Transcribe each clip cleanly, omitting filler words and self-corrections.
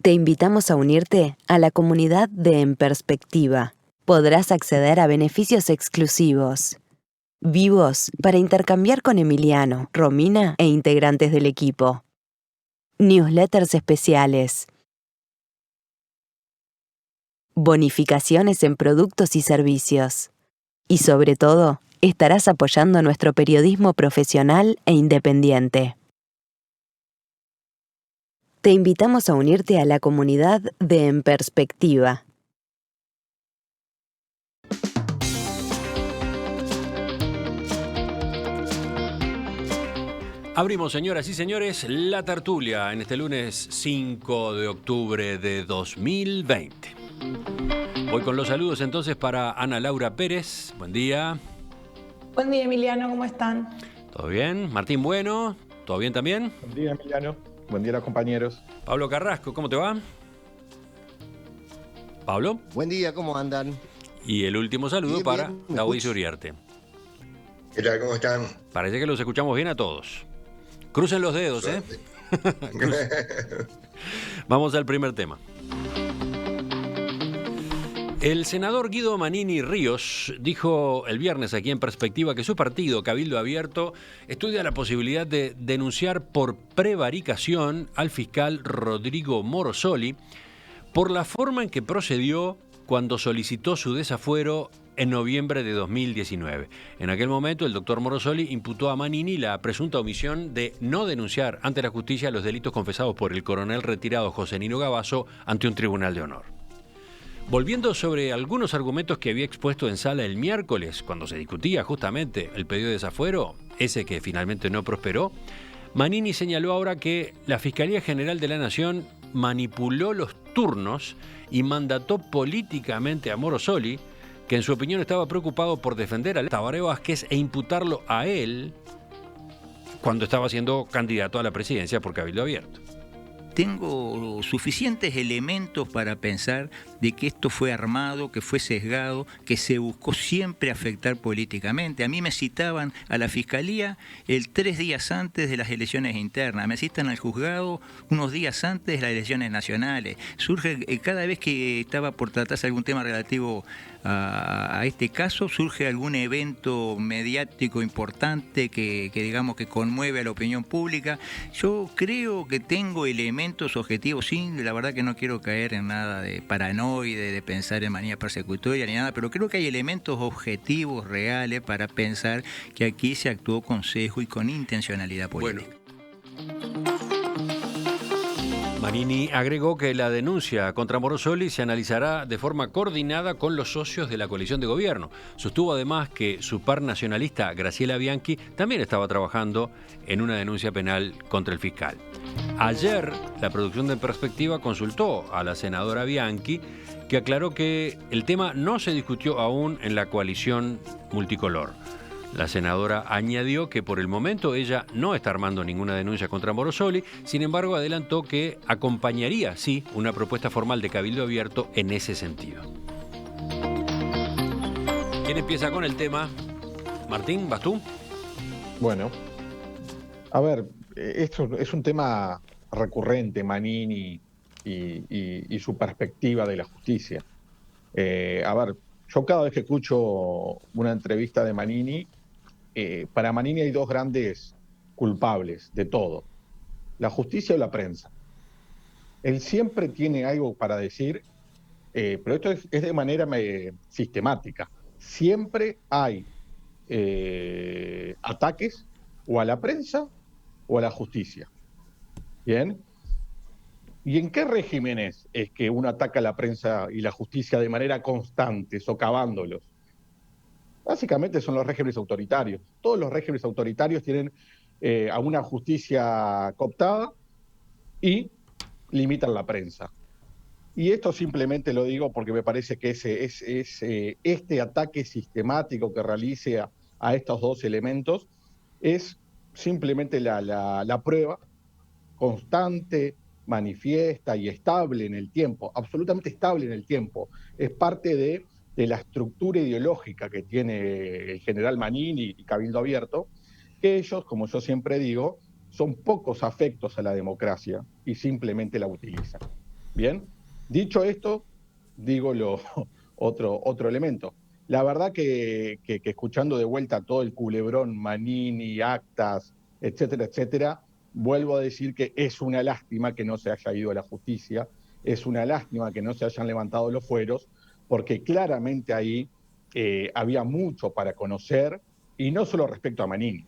Te invitamos a unirte a la comunidad de En Perspectiva. Podrás acceder a beneficios exclusivos, vivos para intercambiar con Emiliano, Romina e integrantes del equipo. Newsletters especiales. Bonificaciones en productos y servicios. Y sobre todo, estarás apoyando nuestro periodismo profesional e independiente. Te invitamos a unirte a la comunidad de En Perspectiva. Abrimos, señoras y señores, la tertulia en este lunes 5 de octubre de 2020. Voy con los saludos entonces para Ana Laura Pérez. Buen día. Buen día, Emiliano, ¿cómo están? ¿Todo bien? Martín Bueno, ¿todo bien también? Buen día, Emiliano. Buen día a los compañeros. Pablo Carrasco, ¿cómo te va? Pablo. Buen día, ¿cómo andan? Y el último saludo Bien, para bien, Mauricio Uriarte. ¿Qué tal? ¿Cómo están? Parece que los escuchamos bien a todos. Crucen los dedos, ¿eh? Vamos al primer tema. El senador Guido Manini Ríos dijo el viernes aquí en Perspectiva que su partido, Cabildo Abierto, estudia la posibilidad de denunciar por prevaricación al fiscal Rodrigo Morosoli por la forma en que procedió cuando solicitó su desafuero en noviembre de 2019. En aquel momento, el doctor Morosoli imputó a Manini la presunta omisión de no denunciar ante la justicia los delitos confesados por el coronel retirado José Nino Gavazo ante un tribunal de honor. Volviendo sobre algunos argumentos que había expuesto en sala el miércoles, cuando se discutía justamente el pedido de desafuero, ese que finalmente no prosperó, Manini señaló ahora que la Fiscalía General de la Nación manipuló los turnos y mandató políticamente a Morosoli, que en su opinión estaba preocupado por defender a Tabaré Vázquez e imputarlo a él cuando estaba siendo candidato a la presidencia por Cabildo Abierto. Tengo suficientes elementos para pensar de que esto fue armado, que fue sesgado, que se buscó siempre afectar políticamente. A mí me citaban a la Fiscalía 3 días antes de las elecciones internas, me citan al juzgado unos días antes de las elecciones nacionales. Surge cada vez que estaba por tratarse algún tema relativo a este caso, surge algún evento mediático importante que digamos que conmueve a la opinión pública. Yo creo que tengo elementos objetivos, sí, la verdad que no quiero caer en nada de paranoide, de pensar en manía persecutoria ni nada, pero creo que hay elementos objetivos reales para pensar que aquí se actuó con sesgo y con intencionalidad política. Bueno. Manini agregó que la denuncia contra Morosoli se analizará de forma coordinada con los socios de la coalición de gobierno. Sostuvo además que su par nacionalista, Graciela Bianchi, también estaba trabajando en una denuncia penal contra el fiscal. Ayer, la producción de Perspectiva consultó a la senadora Bianchi, que aclaró que el tema no se discutió aún en la coalición multicolor. La senadora añadió que por el momento ella no está armando ninguna denuncia contra Morosoli, sin embargo adelantó que acompañaría, sí, una propuesta formal de Cabildo Abierto en ese sentido. ¿Quién empieza con el tema? Martín, ¿vas tú? Bueno, a ver, esto es un tema recurrente, Manini y su perspectiva de la justicia. A ver, yo cada vez que escucho una entrevista de Manini, para Manini hay 2 grandes culpables de todo, la justicia o la prensa. Él siempre tiene algo para decir, pero esto es de manera sistemática. Siempre hay ataques o a la prensa o a la justicia. ¿Bien? ¿Y en qué regímenes es que uno ataca a la prensa y la justicia de manera constante, socavándolos? Básicamente son los regímenes autoritarios. Todos los regímenes autoritarios tienen a una justicia cooptada y limitan la prensa. Y esto simplemente lo digo porque me parece que este ataque sistemático que realice a estos 2 elementos es simplemente la prueba constante, manifiesta y estable en el tiempo, absolutamente estable en el tiempo. Es parte de la estructura ideológica que tiene el general Manini y Cabildo Abierto, que ellos, como yo siempre digo, son pocos afectos a la democracia y simplemente la utilizan. Bien, dicho esto, digo otro elemento. La verdad que escuchando de vuelta todo el culebrón, Manini, actas, etcétera, etcétera, vuelvo a decir que es una lástima que no se haya ido a la justicia, es una lástima que no se hayan levantado los fueros, porque claramente ahí había mucho para conocer, y no solo respecto a Manini,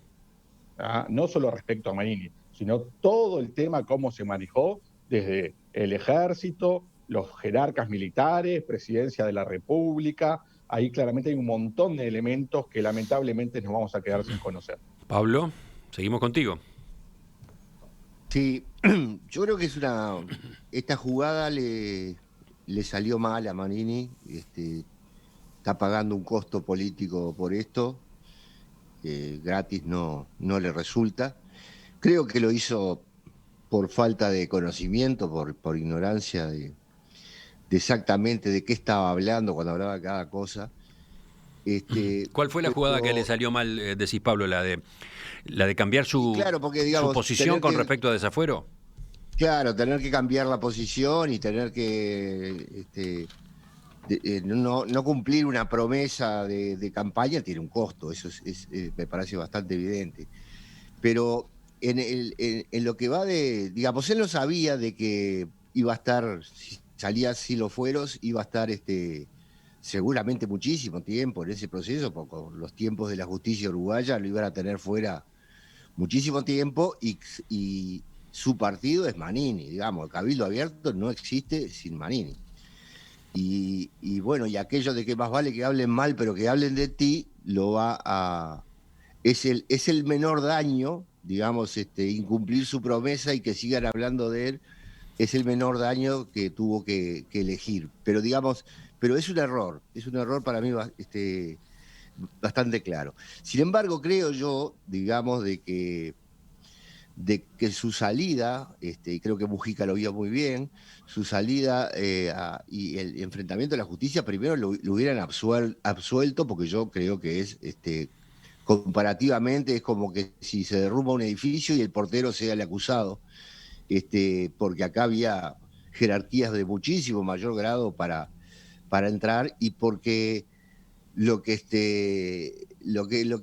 no solo respecto a Manini, sino todo el tema, cómo se manejó desde el ejército, los jerarcas militares, presidencia de la República. Ahí claramente hay un montón de elementos que lamentablemente nos vamos a quedar sin conocer. Pablo, seguimos contigo. Sí, yo creo que esta jugada le salió mal a Manini, está pagando un costo político por esto, gratis no le resulta. Creo que lo hizo por falta de conocimiento, por ignorancia de exactamente de qué estaba hablando cuando hablaba cada cosa. ¿Cuál fue la jugada que le salió mal, decís, Pablo? ¿La de cambiar claro, porque, digamos, su posición con respecto a Desafuero? Claro, tener que cambiar la posición y tener que no cumplir una promesa de campaña tiene un costo, eso me parece bastante evidente. Pero en lo que va digamos, él no sabía de que iba a estar, si salía así los fueros, iba a estar seguramente muchísimo tiempo en ese proceso, porque con los tiempos de la justicia uruguaya lo iban a tener fuera muchísimo tiempo, y su partido es Manini, digamos, el Cabildo Abierto no existe sin Manini. Y bueno, y aquello de que más vale que hablen mal, pero que hablen de ti, es el menor daño, digamos, incumplir su promesa y que sigan hablando de él, es el menor daño que tuvo que elegir. Pero digamos, es un error para mí bastante claro. Sin embargo, creo yo, digamos, de que su salida, y creo que Mujica lo vio muy bien, su salida y el enfrentamiento a la justicia, primero lo hubieran absuelto, porque yo creo que es, comparativamente, es como que si se derrumba un edificio y el portero sea el acusado, porque acá había jerarquías de muchísimo mayor grado para entrar, y porque lo que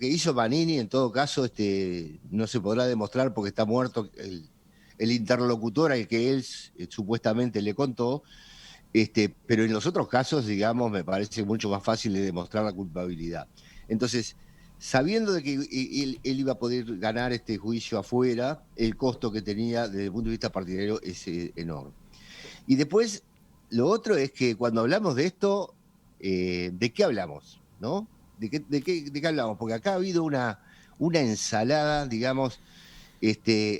hizo Manini, en todo caso, no se podrá demostrar porque está muerto el interlocutor al que él supuestamente le contó, pero en los otros casos, digamos, me parece mucho más fácil de demostrar la culpabilidad. Entonces, sabiendo de que él iba a poder ganar este juicio afuera, el costo que tenía desde el punto de vista partidario es enorme. Y después, lo otro es que cuando hablamos de esto, ¿de qué hablamos? ¿No? ¿De qué hablamos? Porque acá ha habido una ensalada, digamos,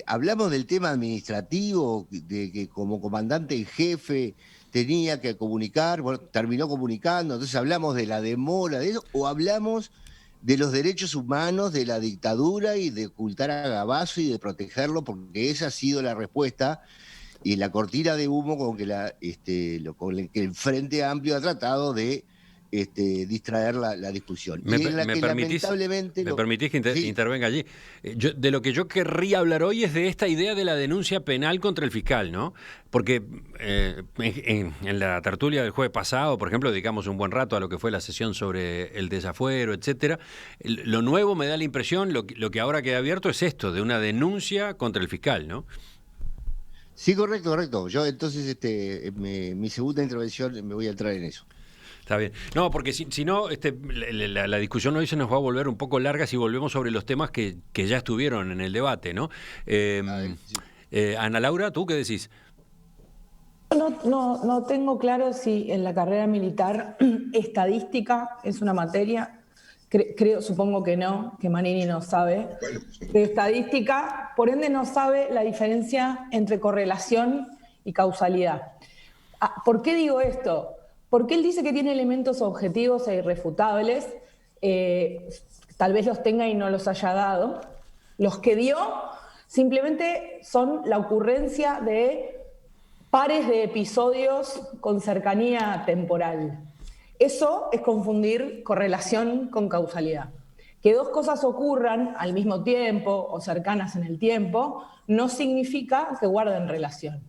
hablamos del tema administrativo, de que como comandante en jefe tenía que comunicar, bueno, terminó comunicando, entonces hablamos de la demora de eso, o hablamos de los derechos humanos, de la dictadura y de ocultar a Gabazo y de protegerlo, porque esa ha sido la respuesta y la cortina de humo con que el Frente Amplio ha tratado de distraer la discusión. ¿Me permitís que intervenga allí? De lo que yo querría hablar hoy es de esta idea de la denuncia penal contra el fiscal, ¿no? Porque en la tertulia del jueves pasado, por ejemplo, dedicamos un buen rato a lo que fue la sesión sobre el desafuero, etcétera. Lo nuevo, me da la impresión, lo que ahora queda abierto es esto, de una denuncia contra el fiscal, ¿no? Sí, correcto. Yo entonces, mi segunda intervención me voy a entrar en eso. Está bien. No, porque si no, la discusión hoy se nos va a volver un poco larga si volvemos sobre los temas que ya estuvieron en el debate, ¿no? Sí. Ana Laura, ¿tú qué decís? No tengo claro si en la carrera militar estadística es una materia. Supongo que no, que Manini no sabe de estadística, por ende no sabe la diferencia entre correlación y causalidad. ¿Por qué digo esto? Porque él dice que tiene elementos objetivos e irrefutables, tal vez los tenga y no los haya dado. Los que dio simplemente son la ocurrencia de pares de episodios con cercanía temporal. Eso es confundir correlación con causalidad. Que dos cosas ocurran al mismo tiempo o cercanas en el tiempo no significa que guarden relación.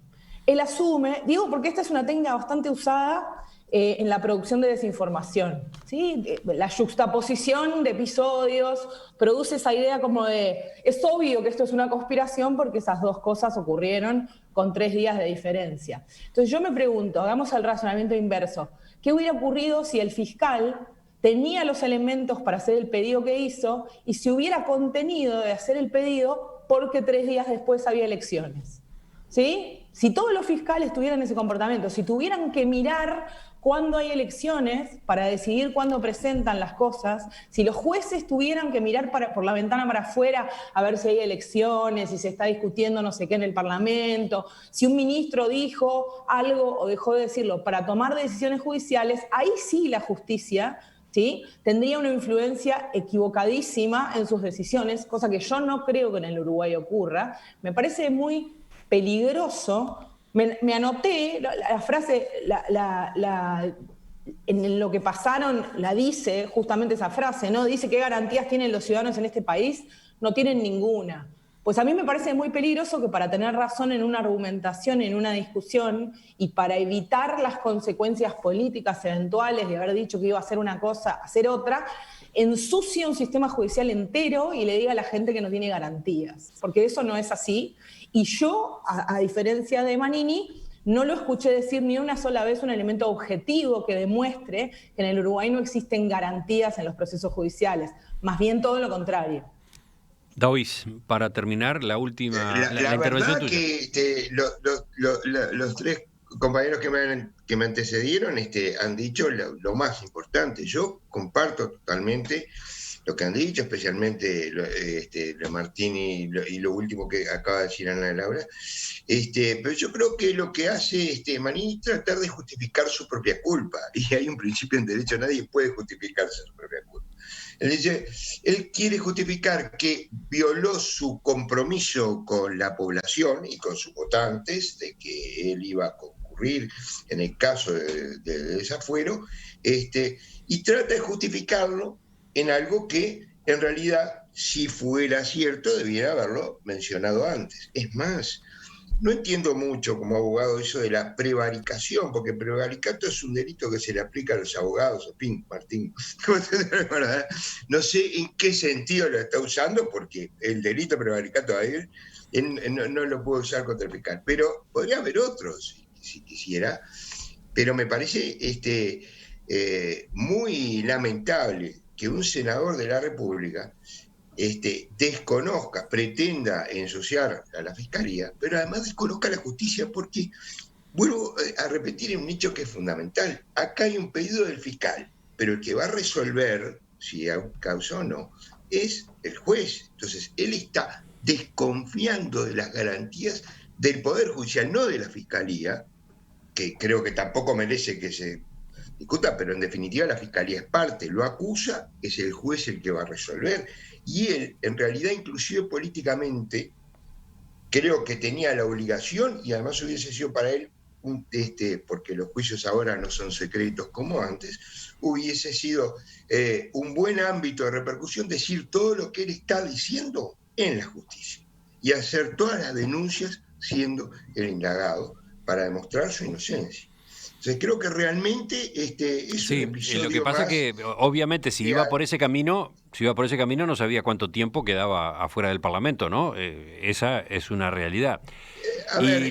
Él asume, digo porque esta es una técnica bastante usada en la producción de desinformación, ¿sí? La yuxtaposición de episodios produce esa idea como de, es obvio que esto es una conspiración porque esas dos cosas ocurrieron con 3 días de diferencia. Entonces yo me pregunto, hagamos el razonamiento inverso, ¿qué hubiera ocurrido si el fiscal tenía los elementos para hacer el pedido que hizo y se hubiera contenido de hacer el pedido porque 3 días después había elecciones? ¿Sí? Si todos los fiscales tuvieran ese comportamiento, si tuvieran que mirar cuándo hay elecciones para decidir cuándo presentan las cosas, si los jueces tuvieran que mirar por la ventana para afuera a ver si hay elecciones, si se está discutiendo no sé qué en el Parlamento, si un ministro dijo algo o dejó de decirlo para tomar decisiones judiciales, ahí sí la justicia, ¿sí?, tendría una influencia equivocadísima en sus decisiones, cosa que yo no creo que en el Uruguay ocurra. Me parece muy peligroso. Me anoté la frase, en lo que pasaron la dice justamente esa frase, ¿no? Dice qué garantías tienen los ciudadanos en este país, no tienen ninguna. Pues a mí me parece muy peligroso que para tener razón en una argumentación, en una discusión, y para evitar las consecuencias políticas eventuales de haber dicho que iba a hacer una cosa, hacer otra, ensucie un sistema judicial entero y le diga a la gente que no tiene garantías, porque eso no es así. Y yo, a diferencia de Manini, no lo escuché decir ni una sola vez un elemento objetivo que demuestre que en el Uruguay no existen garantías en los procesos judiciales, más bien todo lo contrario. Daoiz, para terminar, la última la intervención tuya. Que los 3 compañeros que me antecedieron han dicho lo más importante. Yo comparto totalmente lo que han dicho, especialmente lo Martín y lo último que acaba de decir Ana Laura. Pero yo creo que lo que hace Manini es tratar de justificar su propia culpa. Y hay un principio en derecho, nadie puede justificarse su propia culpa. Él quiere justificar que violó su compromiso con la población y con sus votantes de que él iba a concurrir en el caso de desafuero, y trata de justificarlo en algo que en realidad, si fuera cierto, debiera haberlo mencionado antes. Es más, no entiendo mucho como abogado eso de la prevaricación, porque prevaricato es un delito que se le aplica a los abogados, Martín. No sé en qué sentido lo está usando, porque el delito prevaricato a él no lo puede usar contra el fiscal, pero podría haber otros, si quisiera. Pero me parece muy lamentable que un senador de la República desconozca, pretenda ensuciar a la Fiscalía, pero además desconozca la justicia, porque vuelvo a repetir un hecho que es fundamental. Acá hay un pedido del fiscal, pero el que va a resolver si hay causa o no es el juez. Entonces, él está desconfiando de las garantías del Poder Judicial, no de la Fiscalía, que creo que tampoco merece que se discuta, pero en definitiva la Fiscalía es parte, lo acusa, es el juez el que va a resolver. Y él, en realidad, inclusive políticamente, creo que tenía la obligación, y además hubiese sido para él, porque los juicios ahora no son secretos como antes, hubiese sido un buen ámbito de repercusión decir todo lo que él está diciendo en la justicia y hacer todas las denuncias siendo el indagado para demostrar su inocencia. Entonces creo que realmente es un episodio. Lo que pasa es que obviamente si iba por ese camino no sabía cuánto tiempo quedaba afuera del Parlamento, ¿no? Esa es una realidad.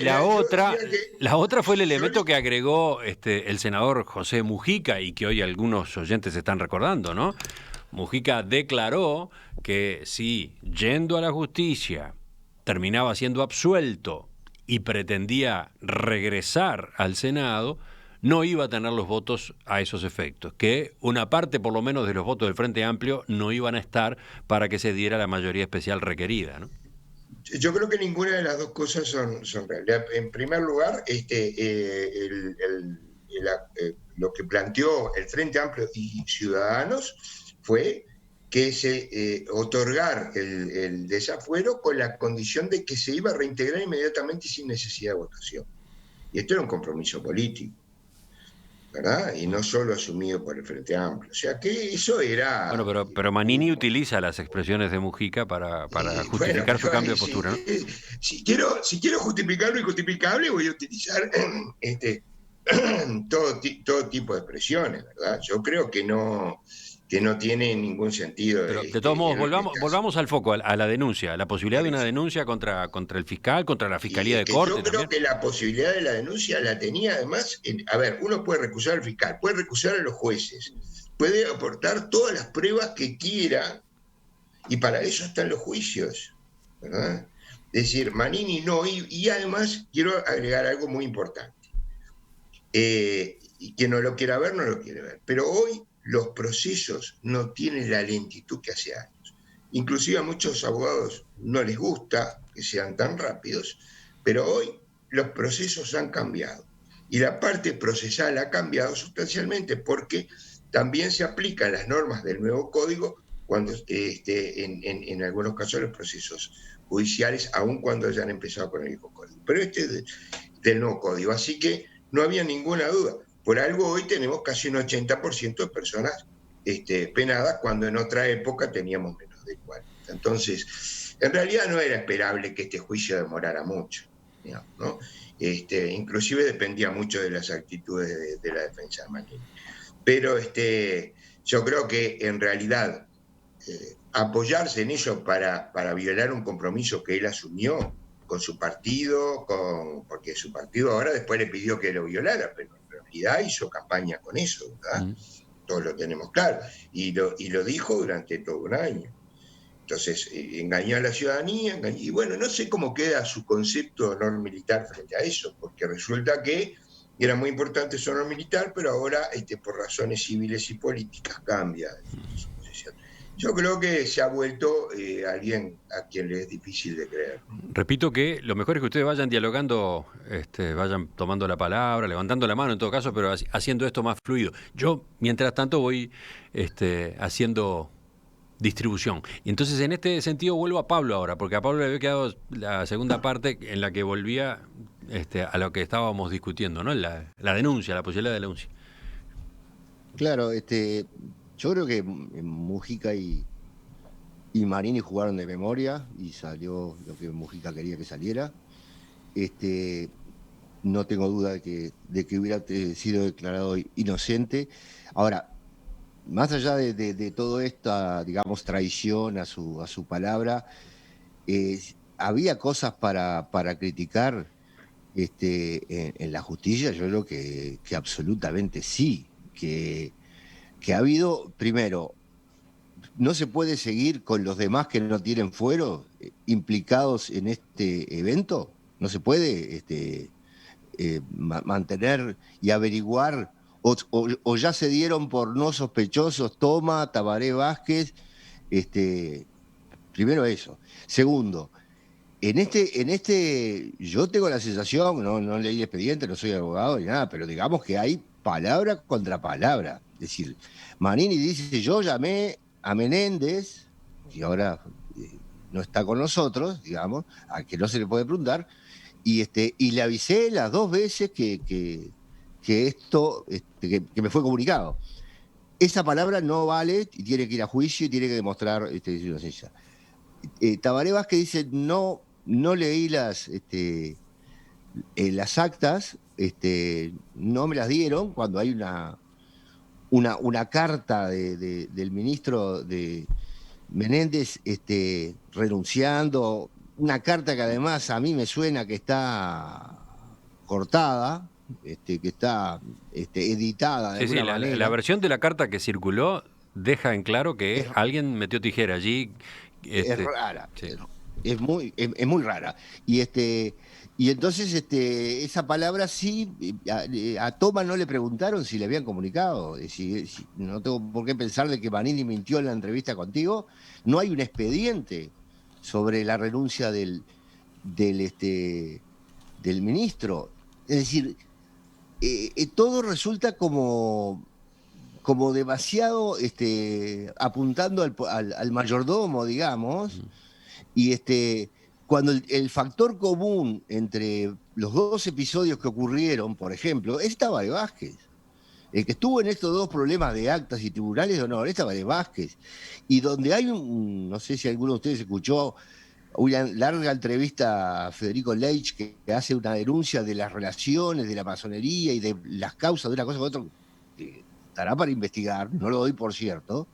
La otra fue el elemento que agregó el senador José Mujica y que hoy algunos oyentes están recordando, ¿no? Mujica declaró que si yendo a la justicia terminaba siendo absuelto y pretendía regresar al Senado, no iba a tener los votos a esos efectos, que una parte por lo menos de los votos del Frente Amplio no iban a estar para que se diera la mayoría especial requerida, ¿no? Yo creo que ninguna de las dos cosas son reales. En primer lugar, lo que planteó el Frente Amplio y Ciudadanos fue que se otorgar el desafuero con la condición de que se iba a reintegrar inmediatamente y sin necesidad de votación. Y esto era un compromiso político. ¿verdad? Y no solo asumido por el Frente Amplio. O sea que eso era... Bueno, pero Manini utiliza las expresiones de Mujica para bueno, justificar su pero cambio de postura, ¿no? si quiero justificar lo injustificable, voy a utilizar todo tipo de expresiones, ¿verdad? Yo creo que no tiene ningún sentido. Pero de todos modos, volvamos al foco, a la denuncia, a la posibilidad de una denuncia contra el fiscal, contra la Fiscalía de que Corte yo creo también. que la posibilidad de la denuncia la tenía además, a ver, uno puede recusar al fiscal, puede recusar a los jueces, puede aportar todas las pruebas que quiera, y para eso están los juicios, ¿verdad? Es decir, Manini no, y además quiero agregar algo muy importante. Y quien no lo quiera ver, no lo quiere ver. Pero hoy los procesos no tienen la lentitud que hace años. Inclusive a muchos abogados no les gusta que sean tan rápidos, pero hoy los procesos han cambiado. Y la parte procesal ha cambiado sustancialmente porque también se aplican las normas del nuevo código cuando en algunos casos los procesos judiciales, aun cuando hayan empezado con el viejo código. Pero este es del nuevo código. Así que no había ninguna duda. Por algo hoy tenemos casi un 80% de personas penadas, cuando en otra época teníamos menos de 40. Entonces, en realidad no era esperable que este juicio demorara mucho, digamos, ¿no? Inclusive dependía mucho de las actitudes de la defensa de Manini. Pero yo creo que en realidad apoyarse en eso para violar un compromiso que él asumió con su partido, porque su partido ahora después le pidió que lo violara, pero en realidad hizo campaña con eso, ¿verdad? Todos lo tenemos claro, y lo dijo durante todo un año. Entonces, engañó a la ciudadanía, y bueno, no sé cómo queda su concepto de honor militar frente a eso, porque resulta que era muy importante su honor militar, pero ahora, por razones civiles y políticas, cambia su posición. Yo creo que se ha vuelto alguien a quien le es difícil de creer. Repito que lo mejor es que ustedes vayan dialogando, vayan tomando la palabra, levantando la mano en todo caso, pero haciendo esto más fluido. Yo, mientras tanto, voy haciendo distribución. Y entonces, en este sentido, vuelvo a Pablo ahora, porque a Pablo le había quedado la segunda parte en la que volvía a lo que estábamos discutiendo, ¿no? La denuncia, la posibilidad de la denuncia. Claro, yo creo que Mujica y Manini jugaron de memoria y salió lo que Mujica quería que saliera. No tengo duda de que hubiera sido declarado inocente. Ahora, más allá de toda esta, digamos, traición a su palabra, había cosas para criticar en la justicia. Yo creo que absolutamente sí, que ha habido, primero, no se puede seguir con los demás que no tienen fuero implicados en este evento. No se puede mantener y averiguar, o ya se dieron por no sospechosos Toma, Tabaré Vázquez. Primero eso. Segundo, yo tengo la sensación, no leí el expediente, no soy abogado ni nada, pero digamos que hay palabra contra palabra. Es decir, Manini dice: yo llamé a Menéndez, y ahora no está con nosotros, digamos, a que no se le puede preguntar, y le avisé las 2 veces que esto, que me fue comunicado. Esa palabra no vale y tiene que ir a juicio y tiene que demostrar inocencia. Tabaré Vázquez dice: no leí las actas, no me las dieron, cuando hay una carta del ministro de Menéndez renunciando, una carta que además a mí me suena que está cortada, que está editada de alguna manera. La versión de la carta que circuló deja en claro que alguien metió tijera allí. Es rara, sí. es muy rara. Y entonces esa palabra sí, a Toma no le preguntaron si le habían comunicado. No tengo por qué pensar de que Manini mintió en la entrevista contigo. No hay un expediente sobre la renuncia del ministro. Es decir, todo resulta como demasiado apuntando al mayordomo, digamos, y cuando el factor común entre los 2 episodios que ocurrieron, por ejemplo, es Tabaré Vázquez. El que estuvo en estos dos problemas de actas y tribunales de honor, esta Valdés Vázquez, y donde hay no sé si alguno de ustedes escuchó una larga entrevista a Federico Leitch que hace una denuncia de las relaciones de la masonería y de las causas de una cosa con otra, que estará para investigar, no lo doy por cierto,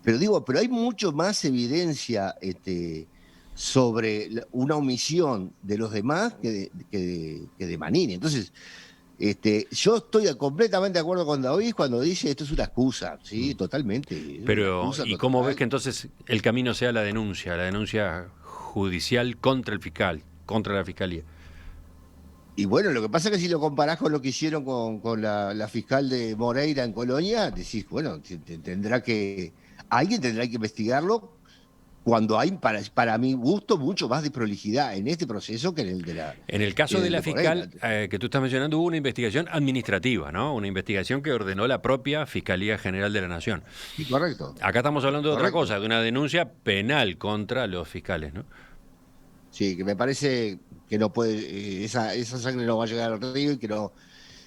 pero hay mucho más evidencia sobre una omisión de los demás que de Manini. Entonces, yo estoy completamente de acuerdo con David cuando dice esto es una excusa, sí, totalmente. Pero, ¿y cómo ves que entonces el camino sea la denuncia judicial contra el fiscal, contra la fiscalía? Y bueno, lo que pasa es que si lo comparás con lo que hicieron con la fiscal de Moreira en Colonia, decís, bueno, alguien tendrá que investigarlo cuando hay, para mi gusto, mucho más de prolijidad en este proceso que en el de la... En el caso de la fiscal que tú estás mencionando, hubo una investigación administrativa, ¿no? Una investigación que ordenó la propia Fiscalía General de la Nación. Sí, correcto. Acá estamos hablando de otra cosa, de una denuncia penal contra los fiscales, ¿no? Sí, que me parece que no puede, esa sangre no va a llegar al río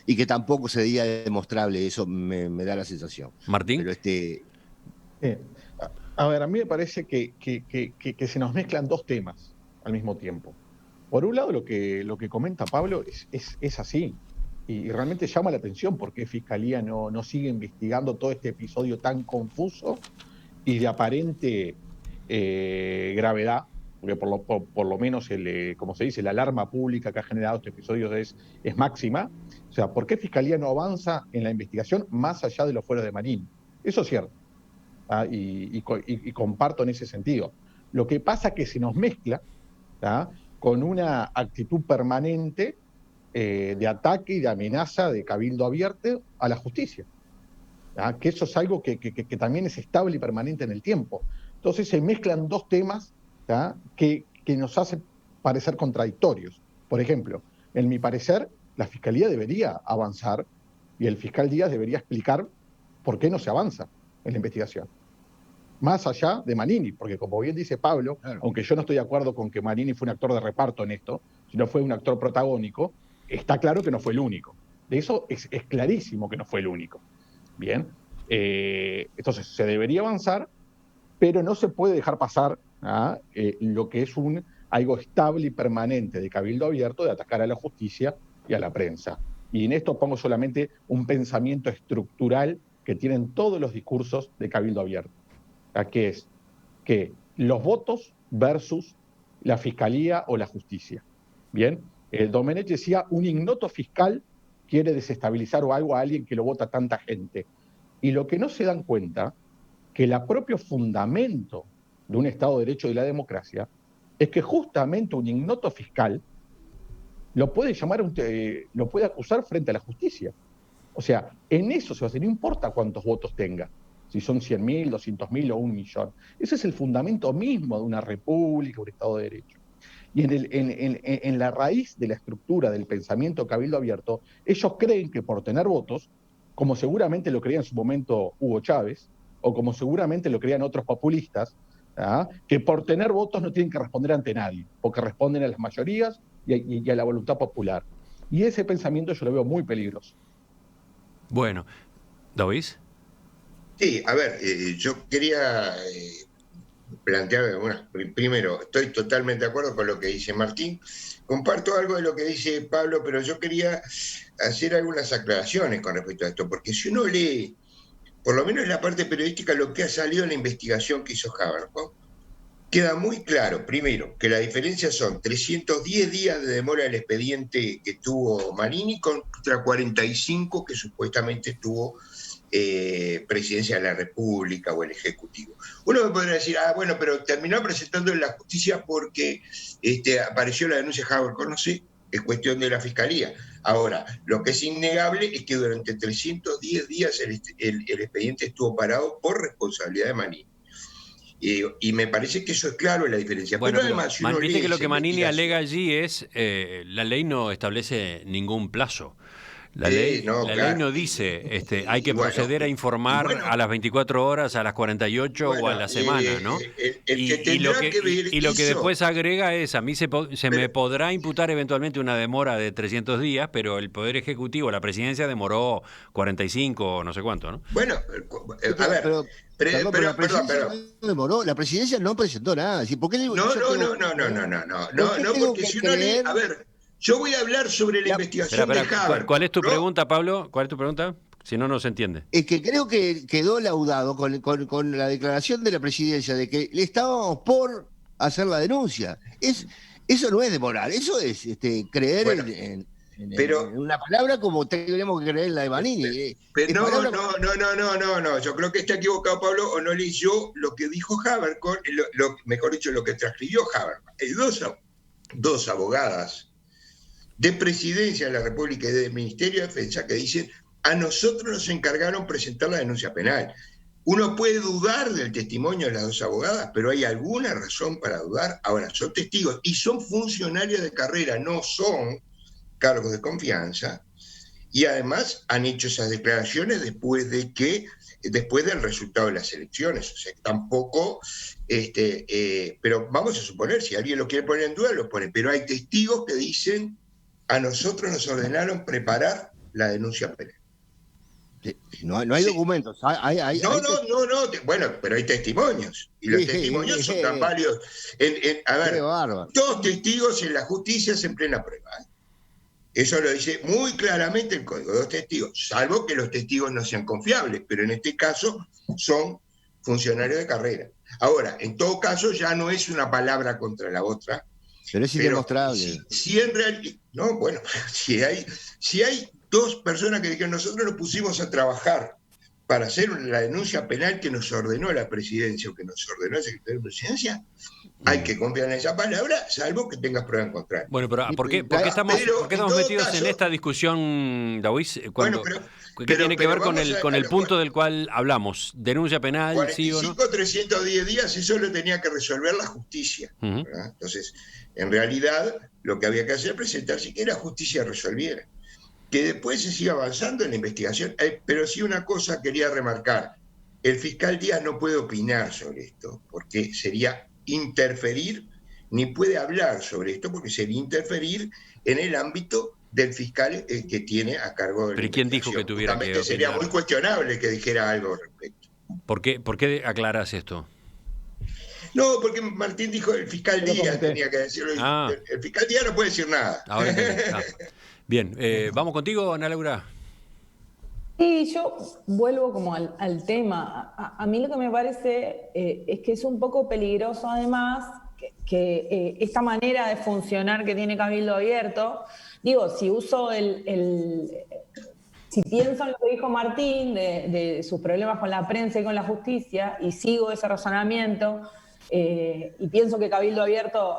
y que tampoco sería demostrable, eso me da la sensación. Martín. Pero a ver, a mí me parece que se nos mezclan dos temas al mismo tiempo. Por un lado, lo que comenta Pablo es así, y realmente llama la atención porque Fiscalía no sigue investigando todo este episodio tan confuso y de aparente gravedad, porque por lo menos, como se dice, la alarma pública que ha generado este episodio es máxima. O sea, ¿por qué Fiscalía no avanza en la investigación más allá de los fueros de Manini? Eso es cierto. Y comparto en ese sentido. Lo que pasa es que se nos mezcla con una actitud permanente de ataque y de amenaza de cabildo abierto a la justicia, que eso es algo que también es estable y permanente en el tiempo. Entonces se mezclan dos temas que nos hacen parecer contradictorios. Por ejemplo, en mi parecer, la Fiscalía debería avanzar y el fiscal Díaz debería explicar por qué no se avanza en la investigación. Más allá de Manini, porque como bien dice Pablo, claro, aunque yo no estoy de acuerdo con que Manini fue un actor de reparto en esto, sino fue un actor protagónico, está claro que no fue el único. De eso es clarísimo que no fue el único. Bien, entonces se debería avanzar, pero no se puede dejar pasar lo que es algo estable y permanente de cabildo abierto, de atacar a la justicia y a la prensa. Y en esto pongo solamente un pensamiento estructural que tienen todos los discursos de cabildo abierto, que es que los votos versus la fiscalía o la justicia. Bien, Domenech decía, un ignoto fiscal quiere desestabilizar o algo a alguien que lo vota tanta gente. Y lo que no se dan cuenta, que el propio fundamento de un Estado de Derecho y de la democracia, es que justamente un ignoto fiscal lo puede acusar frente a la justicia. O sea, en eso se va a hacer, no importa cuántos votos tenga, si son 100.000, 200.000 o 1.000.000. Ese es el fundamento mismo de una república, un Estado de Derecho. Y en la raíz de la estructura del pensamiento cabildo abierto, ellos creen que por tener votos, como seguramente lo creía en su momento Hugo Chávez, o como seguramente lo creían otros populistas, que por tener votos no tienen que responder ante nadie, porque responden a las mayorías y a la voluntad popular. Y ese pensamiento yo lo veo muy peligroso. Bueno, ¿David? Sí, a ver, yo quería plantear, primero, estoy totalmente de acuerdo con lo que dice Martín, comparto algo de lo que dice Pablo, pero yo quería hacer algunas aclaraciones con respecto a esto, porque si uno lee, por lo menos en la parte periodística, lo que ha salido en la investigación que hizo Habermas, queda muy claro, primero, que la diferencia son 310 días de demora del expediente que tuvo Manini contra 45 que supuestamente tuvo Presidencia de la República o el Ejecutivo. Uno me podría decir, bueno, pero terminó presentando en la justicia porque apareció la denuncia de Habermas, no sé, es cuestión de la Fiscalía. Ahora, lo que es innegable es que durante 310 días el expediente estuvo parado por responsabilidad de Manini. Y me parece que eso es claro la diferencia. Bueno, pero además, si viste que lo que Manini alega allí es, la ley no establece ningún plazo. La ley no dice hay que proceder a informar a las 24 horas, a las 48 o a la semana, ¿no? Y lo que después agrega es, a mí se me podrá imputar eventualmente una demora de 300 días, pero el Poder Ejecutivo, la Presidencia, demoró 45 o no sé cuánto, ¿no? Bueno, a ver... Pero la presidencia no demoró, la presidencia no presentó nada. ¿Por qué no, porque si uno lee... A ver, yo voy a hablar sobre la investigación de Haber. ¿Cuál es tu pregunta, Pablo? ¿Cuál es tu pregunta? Si no, no se entiende. Es que creo que quedó laudado con la declaración de la presidencia de que le estábamos por hacer la denuncia. Eso no es demorar, eso es creer en una palabra como tendríamos que creer en la de Manini. Pero no, yo creo que está equivocado Pablo, o no leyó lo que dijo Haber, mejor dicho, lo que transcribió Haber. Hay dos abogadas de Presidencia de la República y del Ministerio de Defensa que dicen: a nosotros nos encargaron presentar la denuncia penal. Uno puede dudar del testimonio de las dos abogadas, pero hay alguna razón para dudar. Ahora, son testigos y son funcionarios de carrera, no son cargos de confianza, y además han hecho esas declaraciones después del resultado de las elecciones. O sea, tampoco, pero vamos a suponer, si alguien lo quiere poner en duda, lo pone, pero hay testigos que dicen: a nosotros nos ordenaron preparar la denuncia penal. No hay documentos. Bueno, pero hay testimonios, y los testimonios son tan válidos. A ver, dos testigos en la justicia es en plena prueba. Eso lo dice muy claramente el código, dos testigos, salvo que los testigos no sean confiables, pero en este caso son funcionarios de carrera. Ahora, en todo caso ya no es una palabra contra la otra. Pero es indemostrable. Si en realidad, no, bueno, si hay dos personas que dijeron: nosotros nos pusimos a trabajar para hacer la denuncia penal que nos ordenó la presidencia o que nos ordenó el secretario de presidencia, hay que confiar en esa palabra, salvo que tengas prueba en contra. Bueno, pero ¿por qué estamos metidos en esta discusión, Daoiz, que tiene que ver con el punto del cual hablamos? Denuncia penal, 45, sí o no. 310 días, eso lo tenía que resolver la justicia. Entonces, en realidad, lo que había que hacer es presentarse y que la justicia resolviera. Que después se siga avanzando en la investigación. Pero sí, una cosa quería remarcar: el fiscal Díaz no puede opinar sobre esto, porque sería interferir, ni puede hablar sobre esto, porque sería interferir en el ámbito del fiscal que tiene a cargo de la ¿Pero quién dijo que tuviera que opinar? Sería muy cuestionable que dijera algo al respecto. ¿Por qué aclarás esto? No, porque Martín dijo el fiscal Díaz tenía que decirlo. El fiscal Díaz no puede decir nada. Ahora bien, vamos contigo, Ana Laura. Sí, yo vuelvo como al tema. A mí lo que me parece es que es un poco peligroso, además, que esta manera de funcionar que tiene Cabildo Abierto, digo, si pienso en lo que dijo Martín de sus problemas con la prensa y con la justicia, y sigo ese razonamiento, y pienso que Cabildo Abierto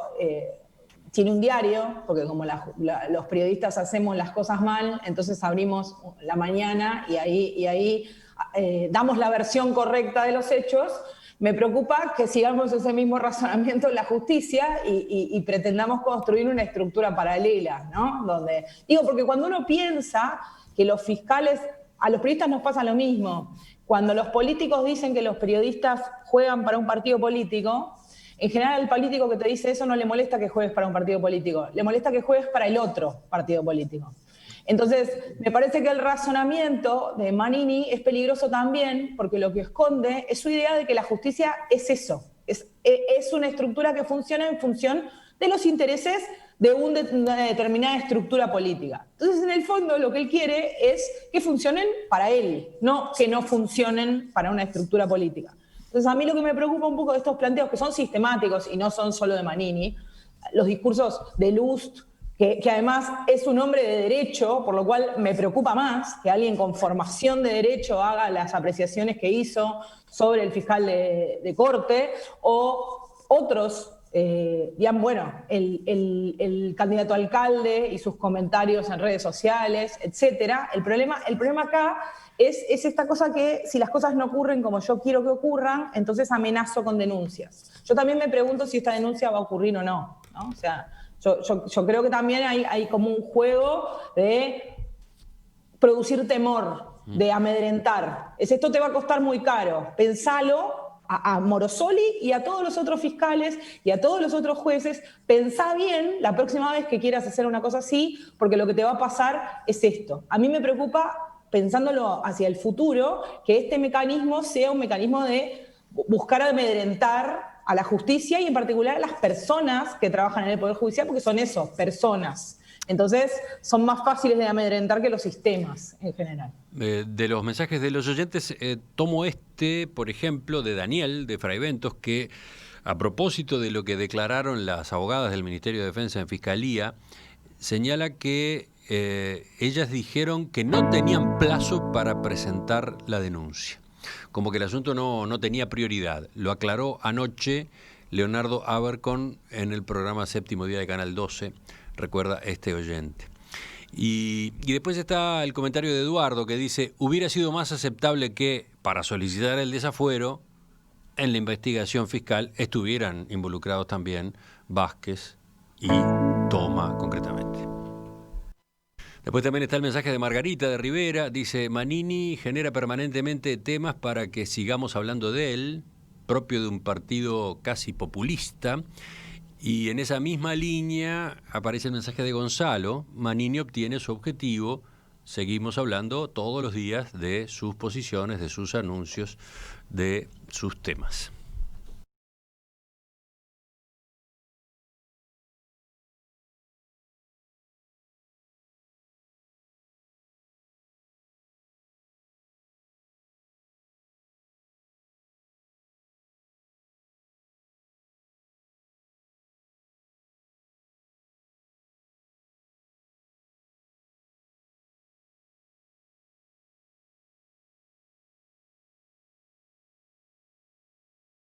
tiene un diario, porque como los periodistas hacemos las cosas mal, entonces abrimos La Mañana y ahí damos la versión correcta de los hechos. Me preocupa que sigamos ese mismo razonamiento en la justicia y pretendamos construir una estructura paralela, ¿no? Porque cuando uno piensa que los fiscales, a los periodistas nos pasa lo mismo. Cuando los políticos dicen que los periodistas juegan para un partido político, en general, al político que te dice eso no le molesta que juegues para un partido político, le molesta que juegues para el otro partido político. Entonces, me parece que el razonamiento de Manini es peligroso también, porque lo que esconde es su idea de que la justicia es eso, es una estructura que funciona en función de los intereses de una determinada estructura política. Entonces, en el fondo, lo que él quiere es que funcionen para él, no que no funcionen para una estructura política. Entonces, a mí lo que me preocupa un poco de estos planteos, que son sistemáticos y no son solo de Manini, los discursos de Lust, que además es un hombre de derecho, por lo cual me preocupa más que alguien con formación de derecho haga las apreciaciones que hizo sobre el fiscal de corte, o otros digan, bueno, el candidato a alcalde y sus comentarios en redes sociales, etcétera. El problema acá es esta cosa que si las cosas no ocurren como yo quiero que ocurran, entonces amenazo con denuncias. Yo también me pregunto si esta denuncia va a ocurrir o no, ¿no? O sea, yo creo que también hay como un juego de producir temor, de amedrentar. Esto te va a costar muy caro. Pensalo a Morosoli y a todos los otros fiscales y a todos los otros jueces. Pensá bien la próxima vez que quieras hacer una cosa así, porque lo que te va a pasar es esto. A mí me preocupa, pensándolo hacia el futuro, que este mecanismo sea un mecanismo de buscar amedrentar a la justicia y en particular a las personas que trabajan en el Poder Judicial, porque son eso, personas. Entonces, son más fáciles de amedrentar que los sistemas en general. De los mensajes de los oyentes, tomo por ejemplo, de Daniel, de Fraiventos, que a propósito de lo que declararon las abogadas del Ministerio de Defensa en Fiscalía, señala que ellas dijeron que no tenían plazo para presentar la denuncia. Como que el asunto no tenía prioridad. Lo aclaró anoche Leonardo Abercon en el programa Séptimo Día de Canal 12, recuerda este oyente. Y después está el comentario de Eduardo que dice: hubiera sido más aceptable que, para solicitar el desafuero, en la investigación fiscal estuvieran involucrados también Vázquez y Toma, concretamente. Después también está el mensaje de Margarita de Rivera, dice: Manini genera permanentemente temas para que sigamos hablando de él, propio de un partido casi populista. Y en esa misma línea aparece el mensaje de Gonzalo: Manini obtiene su objetivo, seguimos hablando todos los días de sus posiciones, de sus anuncios, de sus temas.